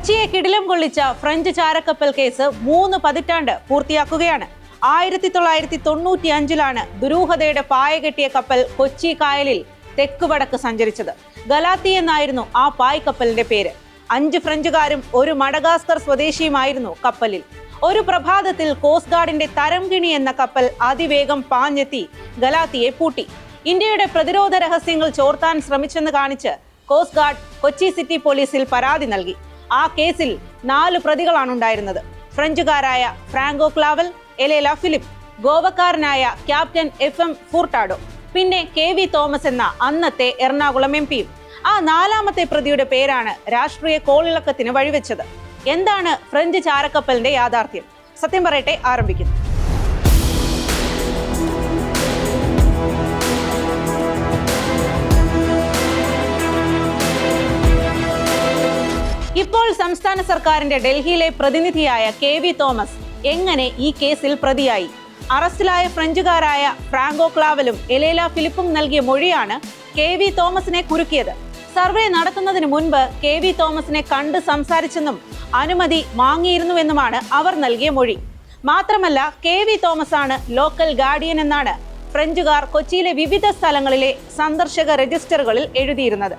കൊച്ചിയെ കിടിലം കൊള്ളിച്ച French ചാരക്കപ്പൽ case 3 പതിറ്റാണ്ട് പൂർത്തിയാക്കുകയാണ്. 1995 ദുരൂഹതയുടെ പായ കെട്ടിയ കപ്പൽ കൊച്ചി കായലിൽ തെക്ക് വടക്ക് സഞ്ചരിച്ചത്. ഗലാത്തി എന്നായിരുന്നു ആ പായ്ക്കപ്പലിന്റെ പേര്. 5 ഫ്രഞ്ചുകാരും ഒരു മഡഗാസ്കർ സ്വദേശിയുമായിരുന്നു കപ്പലിൽ. ഒരു പ്രഭാതത്തിൽ കോസ്റ്റ് ഗാർഡിന്റെ തരംകിണി എന്ന കപ്പൽ അതിവേഗം പാഞ്ഞെത്തി ഗലാത്തിയെ പൂട്ടി. ഇന്ത്യയുടെ പ്രതിരോധ രഹസ്യങ്ങൾ ചോർത്താൻ ശ്രമിച്ചെന്ന് കാണിച്ച് കോസ്റ്റ് ഗാർഡ് കൊച്ചി സിറ്റി പോലീസിൽ പരാതി നൽകി. ആ കേസിൽ 4 പ്രതികളാണ് ഉണ്ടായിരുന്നത്. ഫ്രഞ്ചുകാരായ ഫ്രാങ്കോ ക്ലാവൽ, എലേല ഫിലിപ്പ്, ഗോവക്കാരനായ ക്യാപ്റ്റൻ FM ഫൂർട്ടാഡോ, പിന്നെ KV തോമസ് എന്ന അന്നത്തെ എറണാകുളം MP-യും. ആ 4ാമത്തെ പ്രതിയുടെ പേരാണ് രാഷ്ട്രീയ കോളിളക്കത്തിന് വഴിവെച്ചത്. എന്താണ് ഫ്രഞ്ച് ചാരക്കപ്പലിന്റെ യാഥാർത്ഥ്യം? സത്യം പറയട്ടെ ആരംഭിക്കുന്നു. ഇപ്പോൾ സംസ്ഥാന സർക്കാരിന്റെ ഡൽഹിയിലെ പ്രതിനിധിയായ KV തോമസ് എങ്ങനെ ഈ കേസിൽ പ്രതിയായി? അറസ്റ്റിലായ ഫ്രഞ്ചുകാരായ ഫ്രാങ്കോ ക്ലാവലും എലേല ഫിലിപ്പും നൽകിയ മൊഴിയാണ് KV തോമസിനെ കുരുക്കിയത്. സർവേ നടത്തുന്നതിന് മുൻപ് KV തോമസിനെ കണ്ട് സംസാരിച്ചെന്നും അനുമതി വാങ്ങിയിരുന്നുവെന്നുമാണ് അവർ നൽകിയ മൊഴി. മാത്രമല്ല KV തോമസ് ആണ് ലോക്കൽ ഗാർഡിയൻ എന്നാണ് ഫ്രഞ്ചുകാർ കൊച്ചിയിലെ വിവിധ സ്ഥലങ്ങളിലെ സന്ദർശക രജിസ്റ്ററുകളിൽ എഴുതിയിരുന്നത്.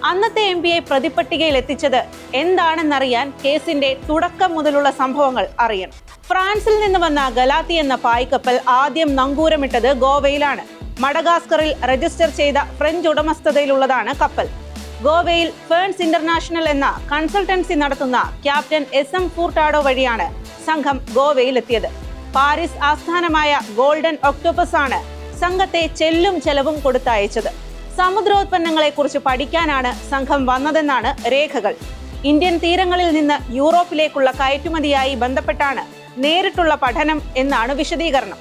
അന്നത്തെ MP-യെ പ്രതിപട്ടികയിൽ എത്തിച്ചത് എന്താണെന്നറിയാൻ കേസിന്റെ തുടക്കം മുതലുള്ള സംഭവങ്ങൾ അറിയണം. ഫ്രാൻസിൽ നിന്ന് വന്ന ഗലാത്തി എന്ന പായ്ക്കപ്പൽ ആദ്യം നങ്കൂരമിട്ടത് ഗോവയിലാണ്. മഡഗാസ്കറിൽ രജിസ്റ്റർ ചെയ്ത ഫ്രഞ്ച് ഉടമസ്ഥതയിലുള്ളതാണ് കപ്പൽ. ഗോവയിൽ ഫേൺസ് ഇന്റർനാഷണൽ എന്ന കൺസൾട്ടൻസി നടത്തുന്ന ക്യാപ്റ്റൻ SM ഫൂർട്ടാഡോ വഴിയാണ് സംഘം ഗോവയിൽ എത്തിയത്. പാരീസ് ആസ്ഥാനമായ ഗോൾഡൻ ഒക്ടോപ്പസ് ആണ് സംഘത്തെ ചെല്ലും ചെലവും കൊടുത്തയച്ചത്. സമുദ്രോത്പന്നങ്ങളെ കുറിച്ച് പഠിക്കാനാണ് സംഘം വന്നതെന്നാണ് രേഖകൾ. ഇന്ത്യൻ തീരങ്ങളിൽ നിന്ന് യൂറോപ്പിലേക്കുള്ള കയറ്റുമതിയായി ബന്ധപ്പെട്ടാണ് നേരിട്ടുള്ള പഠനം എന്നാണ് വിശദീകരണം.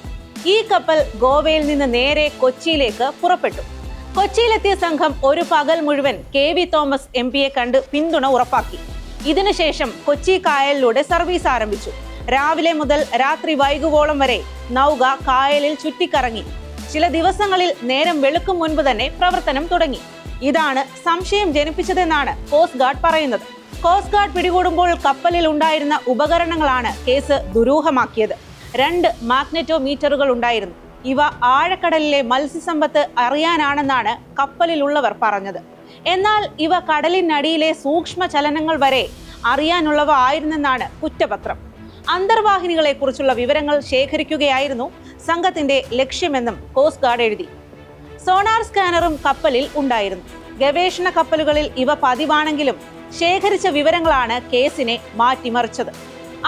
ഈ കപ്പൽ ഗോവയിൽ നിന്ന് നേരെ കൊച്ചിയിലേക്ക് പുറപ്പെട്ടു. കൊച്ചിയിലെത്തിയ സംഘം ഒരു പകൽ മുഴുവൻ KV തോമസ് MP-യെ കണ്ട് പിന്തുണ ഉറപ്പാക്കി. ഇതിനുശേഷം കൊച്ചി കായലിലൂടെ സർവീസ് ആരംഭിച്ചു. രാവിലെ മുതൽ രാത്രി വൈകുവോളം വരെ നൗക കായലിൽ ചുറ്റിക്കറങ്ങി. ചില ദിവസങ്ങളിൽ നേരം വെളുക്കും മുൻപ് തന്നെ പ്രവർത്തനം തുടങ്ങി. ഇതാണ് സംശയം ജനിപ്പിച്ചതെന്നാണ് കോസ്റ്റ് ഗാർഡ് പറയുന്നത്. കോസ്റ്റ് ഗാർഡ് പിടികൂടുമ്പോൾ കപ്പലിൽ ഉണ്ടായിരുന്ന ഉപകരണങ്ങളാണ് കേസ് ദുരൂഹമാക്കിയത്. 2 മാഗ്നെറ്റോമീറ്ററുകൾ ഉണ്ടായിരുന്നു. ഇവ ആഴക്കടലിലെ മത്സ്യസമ്പത്ത് അറിയാനാണെന്നാണ് കപ്പലിലുള്ളവർ പറഞ്ഞത്. എന്നാൽ ഇവ കടലിനടിയിലെ സൂക്ഷ്മ ചലനങ്ങൾ വരെ അറിയാനുള്ളവ ആയിരുന്നെന്നാണ് കുറ്റപത്രം. അന്തർവാഹിനികളെ കുറിച്ചുള്ള വിവരങ്ങൾ ശേഖരിക്കുകയായിരുന്നു സംഘത്തിന്റെ ലക്ഷ്യമെന്നും കോസ്റ്റ് ഗാർഡ് എഴുതി. സോണാർ സ്കാനറും കപ്പലിൽ ഉണ്ടായിരുന്നു. ഗവേഷണ കപ്പലുകളിൽ ഇവ പതിവാണെങ്കിലും ശേഖരിച്ച വിവരങ്ങളാണ് കേസിനെ മാറ്റിമറിച്ചത്.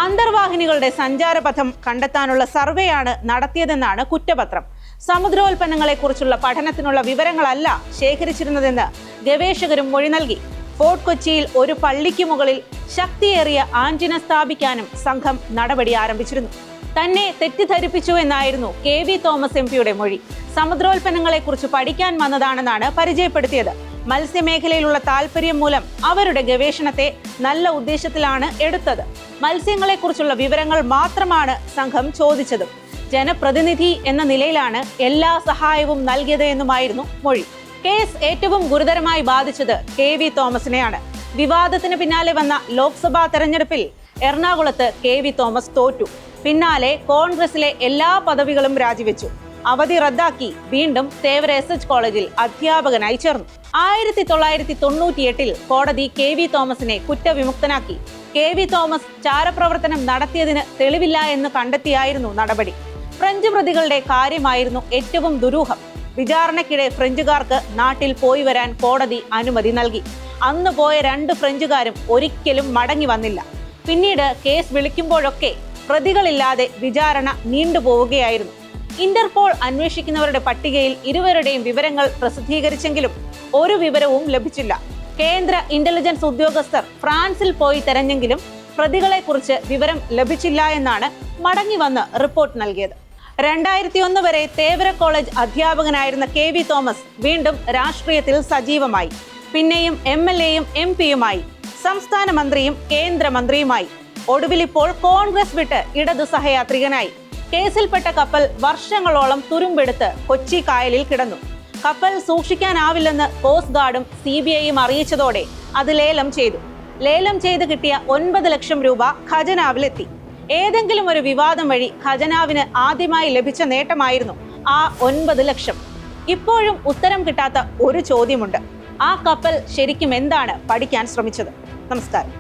അന്തർവാഹിനികളുടെ സഞ്ചാരപഥം കണ്ടെത്താനുള്ള സർവേയാണ് നടത്തിയതെന്നാണ് കുറ്റപത്രം. സമുദ്രോൽപ്പന്നങ്ങളെ കുറിച്ചുള്ള പഠനത്തിനുള്ള വിവരങ്ങളല്ല ശേഖരിച്ചിരുന്നതെന്ന് ഗവേഷകരും മൊഴി നൽകി. ഫോർട്ട് കൊച്ചിയിൽ ഒരു പള്ളിക്ക് മുകളിൽ ശക്തിയേറിയ ആന്റിന സ്ഥാപിക്കാനും സംഘം നടപടി ആരംഭിച്ചിരുന്നു. തന്നെ തെറ്റിദ്ധരിപ്പിച്ചു എന്നായിരുന്നു KV തോമസ് MP-യുടെ മൊഴി. സമുദ്രോൽപ്പന്നങ്ങളെ കുറിച്ച് പഠിക്കാൻ വന്നതാണെന്നാണ് പരിചയപ്പെടുത്തിയത്. മത്സ്യമേഖലയിലുള്ള താല്പര്യം മൂലം അവരുടെ ഗവേഷണത്തെ നല്ല ഉദ്ദേശത്തിലാണ് എടുത്തത്. മത്സ്യങ്ങളെ കുറിച്ചുള്ള വിവരങ്ങൾ മാത്രമാണ് സംഘം ചോദിച്ചതും. ജനപ്രതിനിധി എന്ന നിലയിലാണ് എല്ലാ സഹായവും നൽകിയത് എന്നുമായിരുന്നു മൊഴി. കേസ് ഏറ്റവും ഗുരുതരമായി ബാധിച്ചത് KV തോമസിനെയാണ്. വിവാദത്തിന് പിന്നാലെ വന്ന ലോക്സഭാ തെരഞ്ഞെടുപ്പിൽ എറണാകുളത്ത് KV തോമസ് തോറ്റു. പിന്നാലെ കോൺഗ്രസിലെ എല്ലാ പദവികളും രാജിവെച്ചു. അവധി റദ്ദാക്കി വീണ്ടും തേവര SH കോളേജിൽ അധ്യാപകനായി ചേർന്നു. 1998 കോടതി KV തോമസിനെ കുറ്റവിമുക്തനാക്കി. KV തോമസ് ചാരപ്രവർത്തനം നടത്തിയതിന് തെളിവില്ല എന്ന് കണ്ടെത്തിയായിരുന്നു നടപടി. ഫ്രഞ്ച് പ്രതികളുടെ കാര്യമായിരുന്നു ഏറ്റവും ദുരൂഹം. വിചാരണയ്ക്കിടെ ഫ്രഞ്ചുകാർക്ക് നാട്ടിൽ പോയി വരാൻ കോടതി അനുമതി നൽകി. അന്ന് പോയ 2 ഫ്രഞ്ചുകാരും ഒരിക്കലും മടങ്ങി വന്നില്ല. പിന്നീട് കേസ് വിളിക്കുമ്പോഴൊക്കെ പ്രതികളില്ലാതെ വിചാരണ നീണ്ടുപോവുകയായിരുന്നു. ഇന്റർപോൾ അന്വേഷിക്കുന്നവരുടെ പട്ടികയിൽ ഇരുവരുടെയും വിവരങ്ങൾ പ്രസിദ്ധീകരിച്ചെങ്കിലും ഒരു വിവരവും ലഭിച്ചില്ല. കേന്ദ്ര ഇന്റലിജൻസ് ഉദ്യോഗസ്ഥർ ഫ്രാൻസിൽ പോയി തെരഞ്ഞെങ്കിലും പ്രതികളെക്കുറിച്ച് വിവരം ലഭിച്ചില്ല എന്നാണ് മടങ്ങി വന്ന് റിപ്പോർട്ട് നൽകിയത്. 2001 വരെ തേവര കോളേജ് അധ്യാപകനായിരുന്ന KV തോമസ് വീണ്ടും രാഷ്ട്രീയത്തിൽ സജീവമായി. പിന്നെയും MLA-യും MP-യുമായി, സംസ്ഥാന മന്ത്രിയും കേന്ദ്രമന്ത്രിയുമായി. ഒടുവിൽ ഇപ്പോൾ കോൺഗ്രസ് വിട്ട് ഇടതു സഹയാത്രികനായി. കേസിൽപ്പെട്ട കപ്പൽ വർഷങ്ങളോളം തുരുമ്പെടുത്ത് കൊച്ചി കായലിൽ കിടന്നു. കപ്പൽ സൂക്ഷിക്കാനാവില്ലെന്ന് കോസ്റ്റ് ഗാർഡും CBI-യും അറിയിച്ചതോടെ അത് ലേലം ചെയ്തു. ലേലം ചെയ്ത് കിട്ടിയ 9 ലക്ഷം രൂപ ഖജനാവിലെത്തി. ഏതെങ്കിലും ഒരു വിവാദം വഴി ഖജനാവിന് ആദ്യമായി ലഭിച്ച നേട്ടമായിരുന്നു ആ 9 ലക്ഷം. ഇപ്പോഴും ഉത്തരം കിട്ടാത്ത ഒരു ചോദ്യമുണ്ട്. ആ കപ്പൽ ശരിക്കും എന്താണ് പഠിക്കാൻ ശ്രമിച്ചത്? നമസ്കാരം.